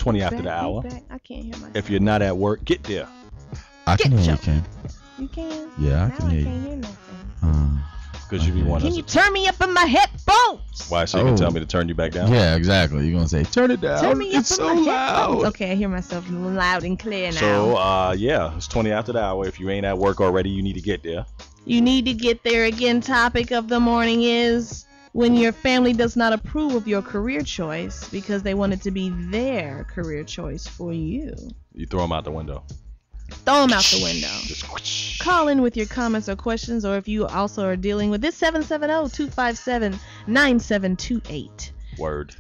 20 after the hour. I can't hear myself. If you're not at work, get there. I can hear you, Ken. You can? Yeah, I Now can hear I you. can't hear nothing. Because you be wanting Can you us. turn me up in my headphones? Why? So you can tell me to turn you back down? Yeah, exactly. You're gonna say, turn it down. Turn me It's up so in my loud. headphones. Okay, I hear myself loud and clear now. So, yeah, it's 20 after the hour. If you ain't at work already, you need to get there. You need to get there again. Topic of the morning is when your family does not approve of your career choice because they want it to be their career choice for you. You throw them out the window. Throw them out the window. Just whoosh. Call in with your comments or questions, or if you also are dealing with this, 770-257-9728. Word.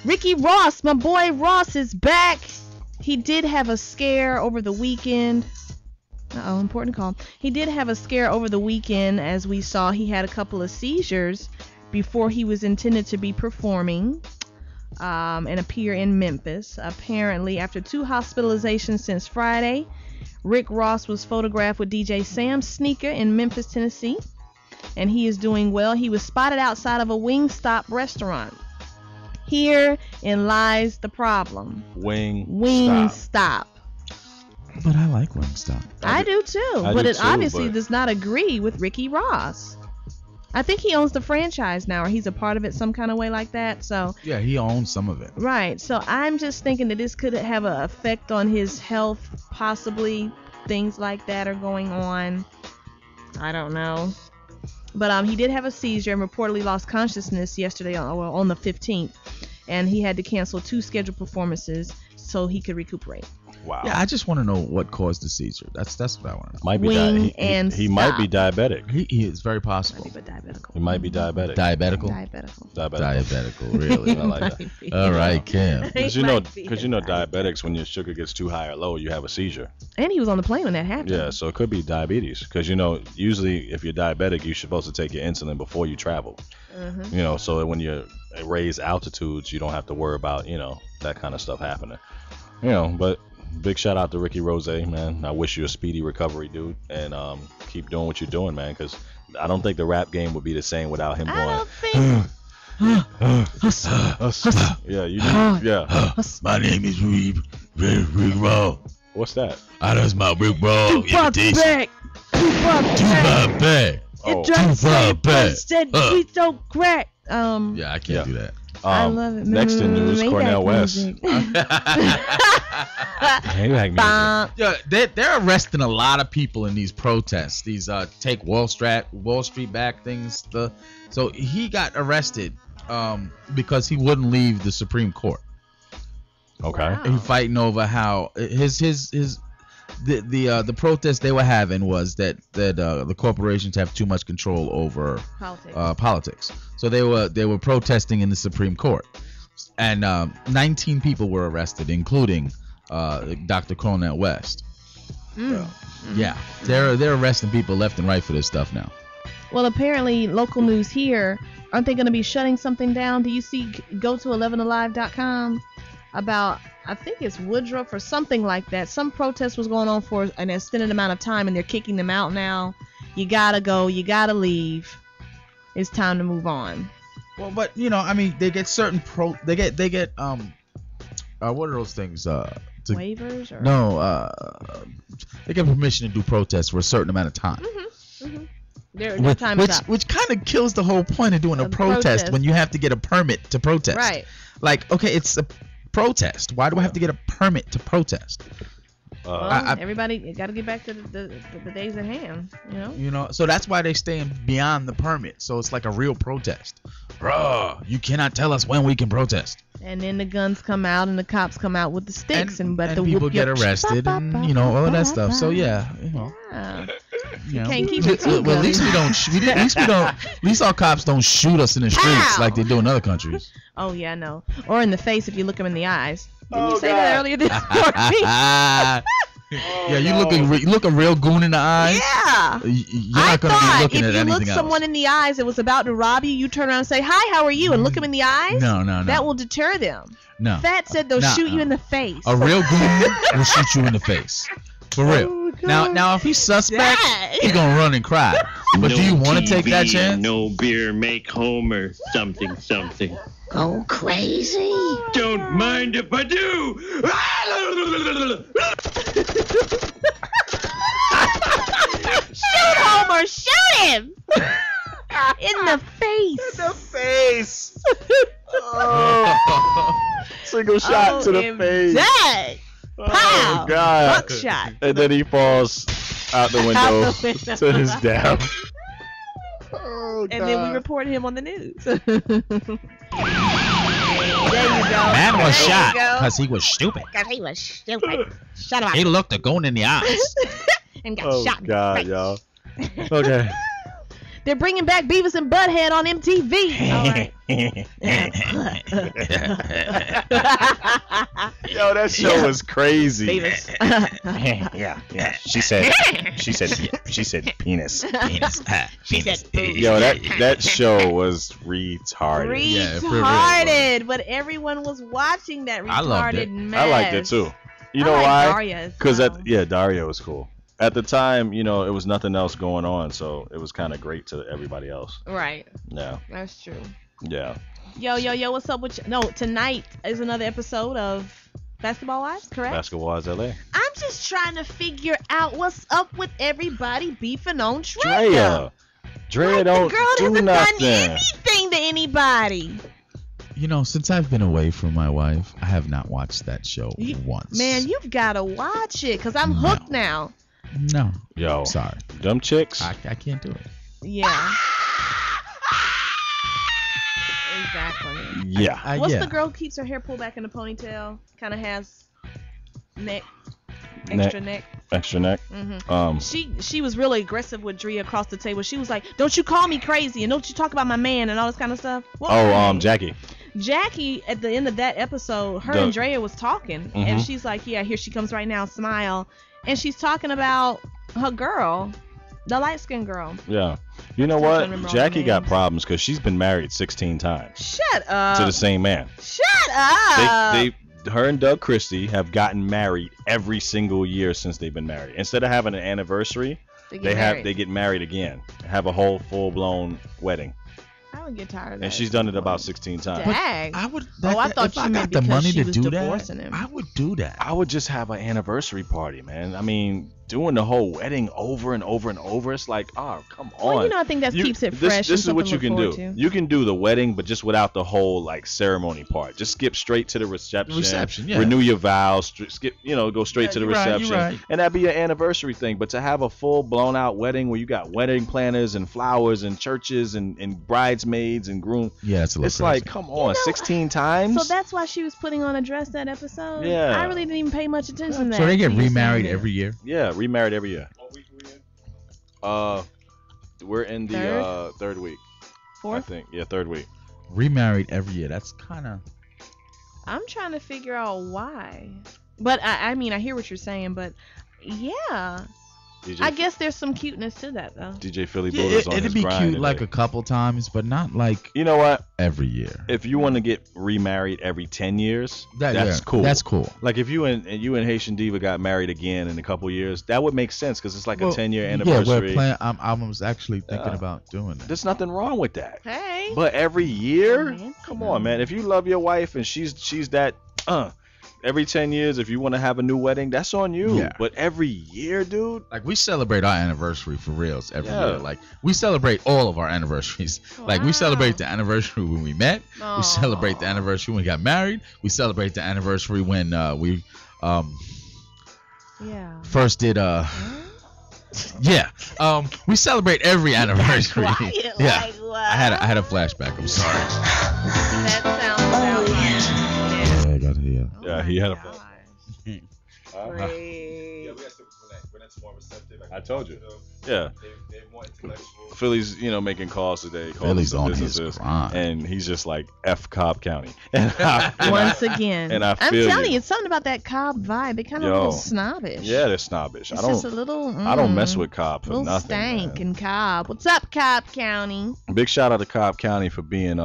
Ricky Ross, my boy Ross is back. He did have a scare over the weekend. Important call. He did have a scare over the weekend, as we saw. He had a couple of seizures before he was intended to be performing and appear in Memphis. Apparently, after 2 hospitalizations since Friday, Rick Ross was photographed with DJ Sam Sneaker in Memphis, Tennessee, and he is doing well. He was spotted outside of a Wingstop restaurant. Herein lies the problem. Wingstop. But I like Wingstop. I do too, I but do it too, obviously but- does not agree with Ricky Ross. I think he owns the franchise now, or he's a part of it some kind of way like that. So Yeah, he owns some of it. right. So I'm just thinking that this could have an effect on his health, possibly. Things like that are going on. I don't know. But he did have a seizure and reportedly lost consciousness yesterday on the 15th, and he had to cancel 2 scheduled performances so he could recuperate. Wow. Yeah, I just want to know what caused the seizure. That's what I want to know. Might be Wing he and he might be stop. diabetic. He is very possible. Maybe diabetical. He might be diabetic. Diabetical? Diabetical. Really? I like that. Might be. All right, Kim. Because He you know, might be diabetics, when your sugar gets too high or low, you have a seizure. And he was on the plane when that happened. Yeah, so it could be diabetes. Because usually if you're diabetic, you're supposed to take your insulin before you travel. Mm-hmm. So that when you raise altitudes, you don't have to worry about that kind of stuff happening. But big shout out to Ricky Rose, man. I wish you a speedy recovery, dude, and keep doing what you're doing, man. Because I don't think the rap game would be the same without him I going. don't think. Yeah, you do. Yeah. My name is Rick Roll. What's that? I just my Rick Roll Tupac imitation. back. Tupac back. Tupac back. Oh. It tried to say Tupac it, but back. said we don't crack. Yeah, I can't Yeah. do that. I love it. Next in news, Maybach Cornell West. music. Maybach music. Bonk. Yeah, they're arresting a lot of people in these protests. These take Wall Street back things. So he got arrested because he wouldn't leave the Supreme Court. Okay. Wow. He fighting over how the protest they were having was that the corporations have too much control over Politics. politics. So they were protesting in the Supreme Court, and 19 people were arrested, including Dr. Cornell West. Yeah, they're arresting people left and right for this stuff now. Well, apparently, local news here, aren't they going to be shutting something down? Do you see, go to 11alive.com about, I think it's Woodruff or something like that. Some protest was going on for an extended amount of time, and they're kicking them out now. You got to go. You got to leave. It's time to move on. Well, but they get certain they get what are those things? Waivers? Or? No, they get permission to do protests for a certain amount of time. Mm-hmm. Their time is up. Which kind of kills the whole point of doing a Of the protest protest. when you have to get a permit to protest. Right. Like, okay, it's a protest. Why do I have to get a permit to protest? Well, everybody got to get back to the days at hand, So that's why they staying beyond the permit. So it's like a real protest. Bruh, you cannot tell us when we can protest. And then the guns come out and the cops come out with the sticks and and people get arrested and all of that stuff. So yeah, Yeah. you Can't keep it well, too at least we don't. At least our cops don't shoot us in the streets Ow! like they do in other countries. Oh yeah, I know. Or in the face if you look them in the eyes. Didn't you say that earlier this morning? Yeah, you look a real goon in the eyes. Yeah. You're not gonna be looking if at you anything look else. someone in the eyes that was about to rob you, you turn around and say, "Hi, how are you?" and look them in the eyes. No. That will deter them. No. Fat said they'll shoot you in the face. A real goon will shoot you in the face. For real. Now if he's suspect, Dad. he's gonna run and cry. But No do you want to take that TV, chance? No beer, make home or something. go crazy? Don't mind if I do. Shoot Homer! Shoot him! In the face. The face. Oh. Single shot to the face. Dead. Oh Pow. God. Buckshot. And then he falls out the window, Out the window. to his death. Oh, And then we God. report him on the news. There you go. Man was There you shot go. because he was stupid. Because he was stupid. Shut up. He looked a goon in the eyes. And got Oh shot in the God, face. y'all. Okay. They're bringing back Beavis and Butthead on MTV. All right. Yo, that show was crazy. Beavis. Yeah. She said penis. Penis. She said, "Boo." Yo, that show was retarded. Yeah, for real. Retarded, but everyone was watching that I loved retarded it. mess. I liked it too. You know I like why? Daria as Because well. Daria was cool. At the time, it was nothing else going on, so it was kind of great to everybody else. Right, Yeah, that's true. yeah. Yo, what's up with you? No, tonight is another episode of Basketball Wives, correct? Basketball is LA. I'm just trying to figure out what's up with everybody beefing on Drea. Drea Like, don't the girl do hasn't nothing. done anything to anybody. Since I've been away from my wife, I have not watched that show once. Man, you've got to watch it because I'm hooked now. No. Yo, Sorry. them chicks. I can't do it. Yeah. Exactly. Yeah. What's yeah. the girl who keeps her hair pulled back in a ponytail? Kind of has neck, Neck. extra neck. Um. She was really aggressive with Drea across the table. She was like, "Don't you call me crazy and don't you talk about my man and all this kind of stuff." What was her name? Jackie. Jackie, at the end of that episode, her and Drea was talking, and she's like, "Yeah, here she comes right now, smile," and she's talking about her girl, the light skinned girl. Yeah. You know I can't what? remember all Jackie the got names. problems because she's been married 16 times Shut up. to the same man. Shut up. Her and Doug Christie have gotten married every single year since they've been married. Instead of having an anniversary, they get married again. Have a whole full blown wedding. I would get tired of that. And she's done it about 16 times. Dang. I would. I thought if you I meant got the because money she to was do divorcing that, him. I would do that. I would just have an anniversary party, man. I mean, doing the whole wedding over and over and over. It's like, oh, come on. Well, I think that keeps it fresh. This is and what you something can to do. look forward to. You can do the wedding, but just without the whole ceremony part. Just skip straight to the reception. Reception, yeah. Renew your vows. Skip, go straight to the you're right, you're reception, right. and that'd be an anniversary thing. But to have a full blown out wedding where you got wedding planners and flowers and churches and bridesmaids and groom, Yeah, it's a little it's crazy. like, come on, 16 times. So that's why she was putting on a dress that episode? Yeah. I really didn't even pay much attention to that. So they get till you said remarried it. every year. Yeah, remarried every year. We're in the third week. I Fourth? think. Yeah, third week. Remarried every year. That's kind of. I'm trying to figure out why. But I mean, I hear what you're saying, but yeah. DJ, I guess there's some cuteness to that, though. DJ Philly Yeah, Buddha's on it'd his be grind cute today. like a couple times, but not like You know what? every year. If you want to get remarried every 10 years, that's cool. That's cool. Like if you and Haitian Diva got married again in a couple years, that would make sense because it's like a 10-year Yeah, anniversary. I was actually thinking about doing that. There's nothing wrong with that. Hey. But every year, Romantic. come on, man. If you love your wife and she's that, every 10 years, if you want to have a new wedding, that's on you. Yeah. But every year, dude, Like we celebrate our anniversary for reals every Yeah. year. Like we celebrate all of our anniversaries. Like we Wow. celebrate the anniversary when we met. Aw. We celebrate the anniversary when we got married. We celebrate the anniversary when we Yeah. first did yeah. We celebrate every anniversary. Quiet, Yeah. like, what? I had a flashback. I'm sorry. That sounds about right. Yeah, I got it. Yeah. Yeah, he had a gosh. Uh-huh. Great. I told you. Yeah. Philly's, making calls today. calling Philly's some on his businesses, grind. and he's just like F Cobb County. And Once again. and I I'm feel telling you. you, it's something about that Cobb vibe. It kind of a Yo. little snobbish. Yeah, they're snobbish. It's I just a don't. little. I don't mess with Cobb for little nothing. stank man. in Cobb. What's up, Cobb County? Big shout out to Cobb County for being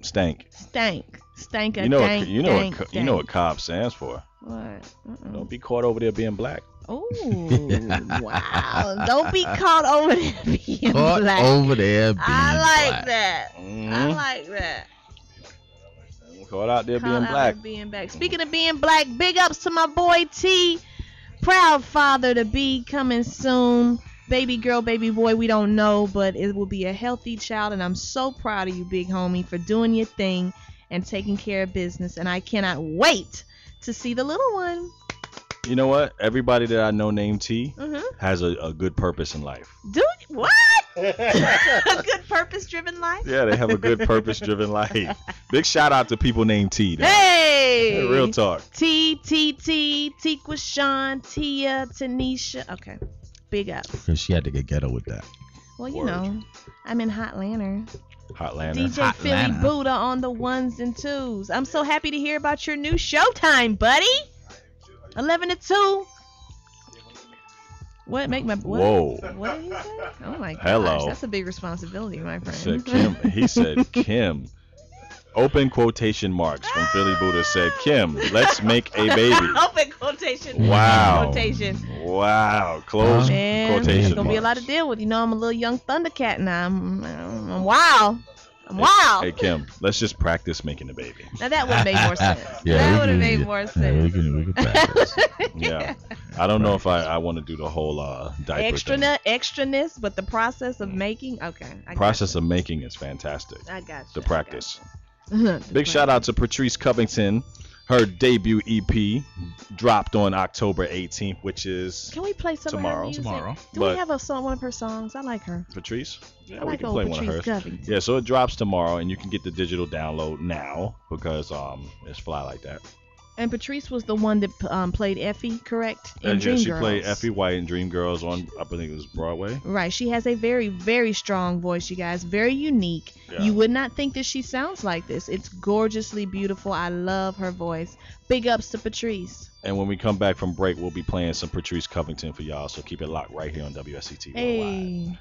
stank. Stank. Stank. You know what Cobb stands for. What? Don't be caught over there being black. Oh, wow. Don't be caught over there being Caught black. over there being I like black. that. I Mhm. like that. Caught out there Call being out black. there being back. Speaking of being black, big ups to my boy T. Proud father to be, coming soon. Baby girl, baby boy, we don't know, but it will be a healthy child, and I'm so proud of you, big homie, for doing your thing and taking care of business, and I cannot wait to see the little one. You know what? Everybody that I know named T Mm-hmm. has a good purpose in life. Dude, what? A good purpose-driven life? Yeah, they have a good purpose-driven life. Big shout out to people named T. Though. Hey! Yeah, real talk. T, Quashawn, Tia, Tanisha. Okay, big ups. Because she had to get ghetto with that. Well, you Word. know, I'm in Hotlanta. Hotlanta. DJ Philly Hotlanta. Buddha on the ones and twos. I'm so happy to hear about your new Showtime, buddy. 11 to 2. What make my what? Whoa. What did he say? Oh my gosh, Hello. that's a big responsibility, my friend. Said Kim. He said Kim. Open quotation marks from Philly Buddha said Kim. Let's make a baby. Open quotation. Wow. Quotation. Wow. Close Man, quotation it's gonna be a lot to deal with. You know, I'm a little young Thundercat now. I'm wild. I'm wild. Hey Kim, let's just practice making a baby. Now that would make more sense. Yeah, that we would have can- made yeah, more yeah, sense. we can practice. Yeah. I don't know if I want to do the whole diaper thing. Extraness, but the process of making. Okay. Process of making is fantastic. I got you. The practice. Big shout out to Patrice Covington. Her debut EP dropped on October 18th, which is Can we play some Tomorrow. of her music? Tomorrow. Do But- we have a song, one of her songs? I like her. Patrice. Yeah, I we like can old play one of Patrice hers. Covington. Yeah, so it drops tomorrow, and you can get the digital download now because it's fly like that. And Patrice was the one that played Effie, correct? In And yeah, she Dreamgirls. played Effie White in Dreamgirls on, I believe it was Broadway. Right. She has a very, very strong voice, you guys. Very unique. Yeah. You would not think that she sounds like this. It's gorgeously beautiful. I love her voice. Big ups to Patrice. And when we come back from break, we'll be playing some Patrice Covington for y'all. So keep it locked right here on WSCTV. Live. Hey.